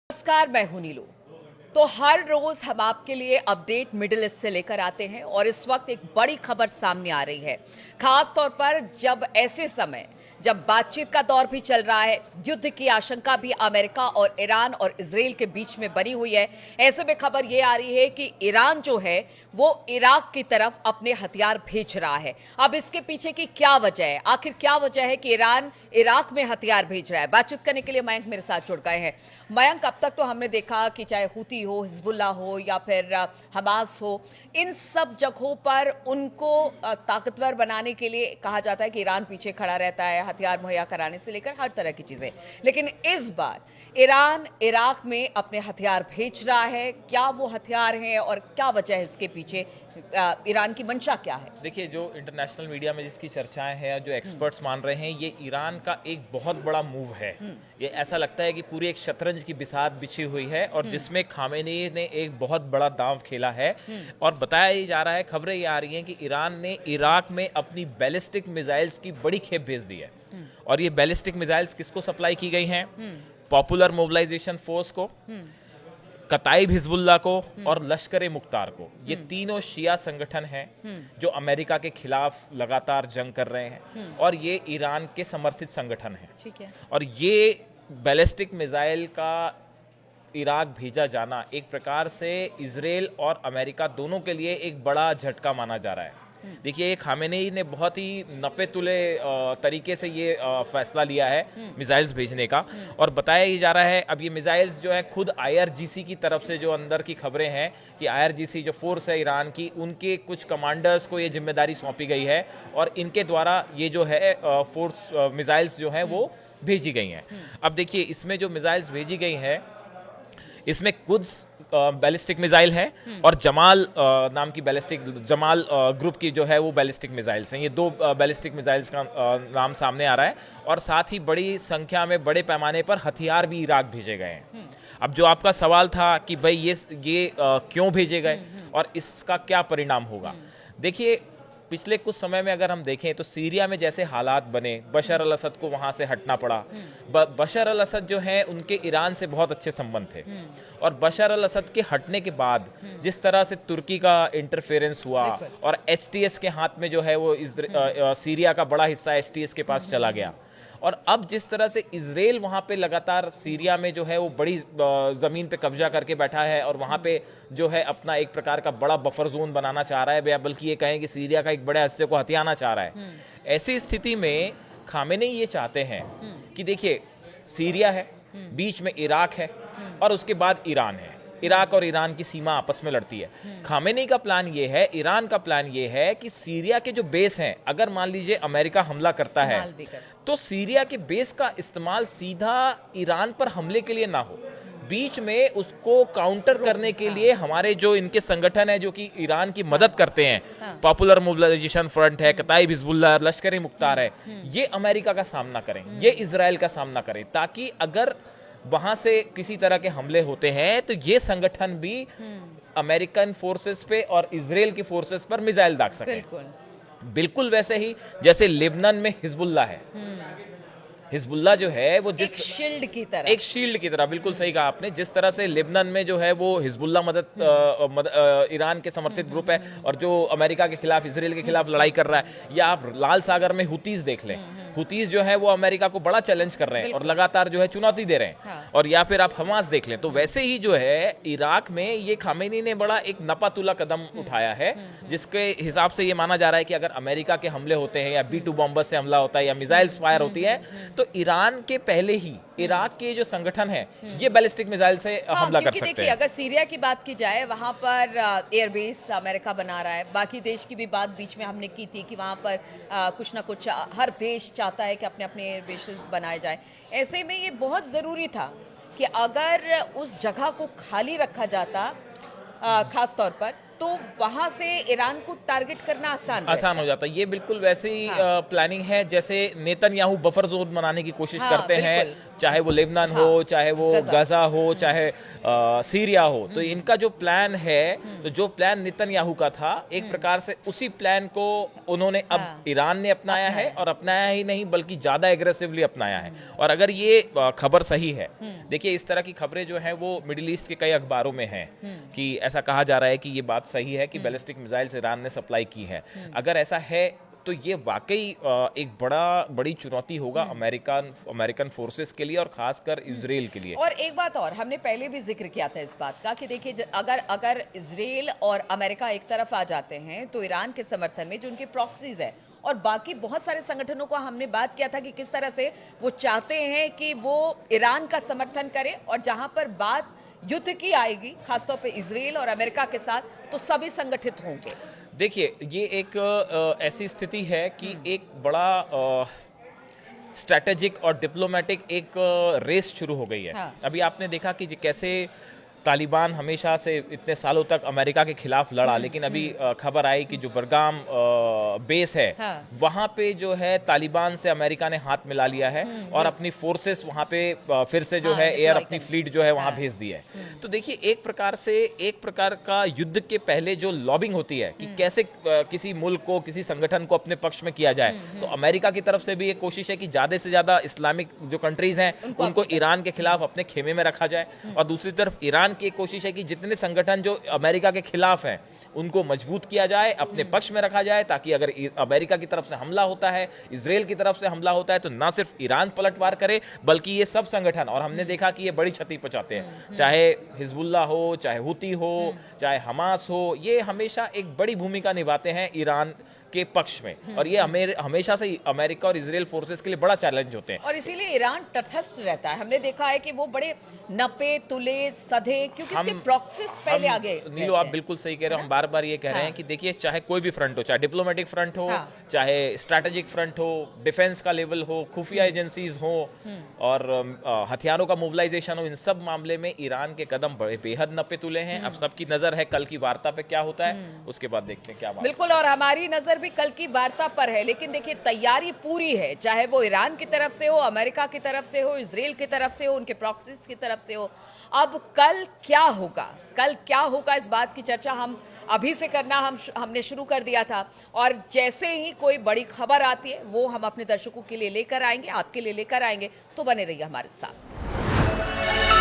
नमस्कार, मैं हूं नीलू। तो हर रोज हम आपके लिए अपडेट मिडिल ईस्ट से लेकर आते हैं और इस वक्त एक बड़ी खबर सामने आ रही है, खास तौर पर जब ऐसे समय जब बातचीत का दौर भी चल रहा है, युद्ध की आशंका भी अमेरिका और ईरान और इजराइल के बीच में बनी हुई है। ऐसे में खबर यह आ रही है कि ईरान जो है वो इराक की तरफ अपने हथियार भेज रहा है। अब इसके पीछे की क्या वजह है, आखिर क्या वजह है कि ईरान इराक में हथियार भेज रहा है? बातचीत करने के लिए मयंक मेरे साथ जुड़ गए हैं। मयंक, अब तक तो हमने देखा कि चाहे हुती हो, हिजबुल्ला हो या फिर हमास हो, इन सब जगहों पर उनको ताकतवर बनाने के लिए कहा जाता है कि ईरान पीछे खड़ा रहता है, हथियार मुहैया कराने से लेकर हर तरह की चीजें। लेकिन इस बार ईरान इराक में अपने हथियार भेज रहा है। क्या वो हथियार हैं और क्या वजह है इसके पीछे? ईरान की मंशा क्या है? देखिए, जो इंटरनेशनल मीडिया में जिसकी चर्चाएं हैं, जो एक्सपर्ट्स मान रहे हैं, ये ईरान का एक बहुत बड़ा मूव है। ये ऐसा लगता है कि पूरी एक शतरंज की बिसात बिछी हुई है और जिसमें खामेनी ने एक बहुत बड़ा दांव खेला है। और बताया ही जा रहा है, खबरें ये आ रही हैं कि ईरान ने इराक में अपनी बैलिस्टिक मिसाइल्स की बड़ी खेप भेज दी है। और ये बैलिस्टिक मिसाइल्स किसको सप्लाई की गई हैं? पॉपुलर मोबिलाइजेशन फोर्स को, कताइब हिजबुल्ला को और लश्कर मुख्तार को। ये तीनों शिया संगठन हैं जो अमेरिका के खिलाफ लगातार जंग कर रहे हैं और ये ईरान के समर्थित संगठन हैं। ठीक है। और ये बैलिस्टिक मिसाइल का इराक भेजा जाना एक प्रकार से इजराइल और अमेरिका दोनों के लिए एक बड़ा झटका माना जा रहा है। देखिए, ये खामेनी ने बहुत ही नपे तुले तरीके से ये फैसला लिया है मिसाइल्स भेजने का। और बताया ही जा रहा है, अब ये मिसाइल्स जो है खुद आईआरजीसी की तरफ से, जो अंदर की खबरें हैं कि आईआरजीसी जो फोर्स है ईरान की, उनके कुछ कमांडर्स को ये जिम्मेदारी सौंपी गई है और इनके द्वारा ये जो है फोर्स मिसाइल्स जो हैं वो भेजी गई हैं। अब देखिए, इसमें जो मिसाइल्स भेजी गई हैं इसमें कुद्स बैलिस्टिक मिसाइल है और जमाल नाम की बैलिस्टिक, जमाल ग्रुप की जो है वो बैलिस्टिक मिसाइल्स हैं। ये दो बैलिस्टिक मिसाइल्स का नाम सामने आ रहा है और साथ ही बड़ी संख्या में बड़े पैमाने पर हथियार भी इराक भेजे गए हैं। अब जो आपका सवाल था कि भाई ये क्यों भेजे गए और इसका क्या परिणाम होगा, देखिए, पिछले कुछ समय में अगर हम देखें तो सीरिया में जैसे हालात बने, बशर अल असद को वहां से हटना पड़ा। बशर अल असद जो है उनके ईरान से बहुत अच्छे संबंध थे और बशर अल असद के हटने के बाद जिस तरह से तुर्की का इंटरफेरेंस हुआ और एचटीएस के हाथ में जो है वो सीरिया का बड़ा हिस्सा एचटीएस के पास चला गया। और अब जिस तरह से इजराइल वहाँ पे लगातार सीरिया में जो है वो बड़ी ज़मीन पे कब्जा करके बैठा है और वहाँ पे जो है अपना एक प्रकार का बड़ा बफर जोन बनाना चाह रहा है, या बल्कि ये कहें कि सीरिया का एक बड़े हिस्से को हथियाना चाह रहा है। ऐसी स्थिति में खामेनी ये चाहते हैं कि देखिए, सीरिया है, बीच में इराक है और उसके बाद ईरान है। इराक और ईरान की सीमा आपस में लड़ती है। खामेनी का प्लान ये है, ईरान का प्लान ये है कि सीरिया के जो बेस हैं, अगर मान लीजिए अमेरिका हमला करता है तो सीरिया के बेस का इस्तेमाल सीधा ईरान पर हमले के लिए ना हो, बीच में उसको काउंटर करने के लिए हमारे जो इनके संगठन है जो कि ईरान की मदद करते हैं, पॉपुलर मोबिलाइजेशन फ्रंट है, कताइब हिजबुल्ला, लश्कर मुख्तार है, ये अमेरिका का सामना करें, ये इजराइल का सामना करें, ताकि अगर वहां से किसी तरह के हमले होते हैं तो ये संगठन भी अमेरिकन फोर्सेस पे और इजराइल की फोर्सेस पर मिसाइल दाग सके। बिल्कुल वैसे ही जैसे लेबनान में हिजबुल्ला है। हिजबुल्ला जो है वो एक शील्ड की तरह, बिल्कुल सही कहा आपने। जिस तरह से लेबनान में जो है वो हिजबुल्ला ईरान के समर्थित ग्रुप है और जो अमेरिका के खिलाफ, इजराइल के खिलाफ लड़ाई कर रहा है, या आप लाल सागर में हुतीज देख लें, हुतीज जो है वो अमेरिका को बड़ा चैलेंज कर रहे हैं और लगातार जो है चुनौती दे रहे हैं। और या फिर आप हमास देख लें, तो वैसे ही जो है इराक में ये खामेनी ने बड़ा एक नपातुला कदम उठाया है, जिसके हिसाब से ये माना जा रहा है कि अगर अमेरिका के हमले होते हैं या B-2 बॉम्बर से हमला होता है या मिसाइल्स फायर होती है तो ईरान के पहले ही इराक के जो संगठन है ये बैलिस्टिक मिसाइल से हमला कर सकते हैं। अगर सीरिया की बात की जाए, वहां पर एयरबेस अमेरिका बना रहा है। बाकी देश की भी बात बीच में हमने की थी कि वहां पर कुछ ना कुछ हर देश चाहता है कि अपने अपने एयरबेस बनाए जाए। ऐसे में ये बहुत जरूरी था कि अगर उस जगह को खाली रखा जाता, खास तौर पर, तो वहां से ईरान को टारगेट करना आसान हो जाता। ये बिल्कुल वैसे ही प्लानिंग है जैसे नेतन्याहू बफर जोन बनाने की कोशिश करते हैं चाहे वो लेबनान हो, चाहे वो गजा हो, चाहे सीरिया हो। तो इनका जो प्लान है, तो जो प्लान नेतन्याहू का था, एक प्रकार से उसी प्लान को उन्होंने अब ईरान ने अपनाया है, और अपनाया ही नहीं बल्कि ज्यादा एग्रेसिवली अपनाया है। और अगर ये खबर सही है, देखिए इस तरह की खबरें जो हैं वो मिडिल ईस्ट के कई अखबारों में हैं कि ऐसा कहा जा रहा है कि ये बात सही है कि बैलिस्टिक मिसाइल्स ईरान ने सप्लाई की है। अगर ऐसा है तो ये वाकई एक बड़ी चुनौती होगा अमेरिकन फोर्सेस के लिए, और खासकर इजराइल के लिए। और एक बात और, हमने पहले भी जिक्र किया था इस बात का कि देखिए अगर इजराइल और अमेरिका एक तरफ आ जाते हैं तो ईरान के समर्थन में जो उनके प्रॉक्सीज है और बाकी बहुत सारे संगठनों को हमने बात किया था कि किस तरह से वो चाहते हैं कि वो ईरान का समर्थन करें, और जहां पर बात युद्ध की आएगी खासतौर पे इजराइल और अमेरिका के साथ, तो सभी संगठित होंगे। देखिए ये एक ऐसी स्थिति है कि एक बड़ा स्ट्रैटेजिक और डिप्लोमेटिक एक रेस शुरू हो गई है। हाँ। अभी आपने देखा कि कैसे तालिबान हमेशा से इतने सालों तक अमेरिका के खिलाफ लड़ा, लेकिन अभी खबर आई कि जो बरगाम बेस है, हाँ। वहां पे जो है तालिबान से अमेरिका ने हाथ मिला लिया है और अपनी फोर्सेस वहां पे फिर से जो है एयर अपनी फ्लीट जो है वहां भेज दी है। तो देखिए एक प्रकार का युद्ध के पहले जो लॉबिंग होती है कि कैसे किसी मुल्क को, किसी संगठन को अपने पक्ष में किया जाए, तो अमेरिका की तरफ से भी एक कोशिश है कि ज्यादा से ज्यादा इस्लामिक जो कंट्रीज हैं उनको ईरान के खिलाफ अपने खेमे में रखा जाए, और दूसरी तरफ ईरान की एक कोशिश है कि जितने संगठन जो अमेरिका के खिलाफ हैं उनको मजबूत किया जाए, अपने पक्ष में रखा जाए, ताकि अगर अमेरिका की तरफ से हमला होता है, इजराइल की तरफ से हमला होता है, तो ना सिर्फ ईरान पलटवार करे बल्कि ये सब संगठन, और हमने देखा कि ये बड़ी क्षति पहुंचाते हैं, चाहे हिजबुल्ला हो, चाहे हुती हो, चाहे हमास हो, ये हमेशा एक बड़ी भूमिका निभाते हैं ईरान के पक्ष में, और ये हमेशा से अमेरिका और इजराइल फोर्सेस के लिए बड़ा चैलेंज होते हैं। और इसीलिए ईरान तटस्थ रहता है। हमने देखा है कि वो बड़े नपे तुले सधे, क्योंकि उसके प्रॉक्सीज पहले आगे। नीलू आप बिल्कुल सही कह रहे हो, हम बार बार ये कह रहे हैं कि देखिए चाहे कोई भी फ्रंट हो, चाहे डिप्लोमेटिक फ्रंट हो, चाहे स्ट्रैटेजिक फ्रंट हो, डिफेंस का लेवल हो, खुफिया एजेंसीज हो, और हथियारों का मोबिलाइजेशन हो, इन सब मामले में ईरान के कदम बड़े बेहद नपे तुले हैं। अब सबकी नजर है कल की वार्ता पे क्या होता है, उसके बाद देखते हैं क्या बात। बिल्कुल, और हमारी नजर भी कल की वार्ता पर है, लेकिन देखिए तैयारी पूरी है, चाहे वो ईरान की तरफ से हो, अमेरिका की तरफ से हो, इजराइल की तरफ से हो, उनके प्रॉक्सीज की तरफ से हो। अब कल क्या होगा इस बात की चर्चा हम अभी से करना हमने शुरू कर दिया था, और जैसे ही कोई बड़ी खबर आती है वो हम अपने दर्शकों के लिए लेकर आएंगे, आपके लिए लेकर आएंगे, तो बने रहिए हमारे साथ।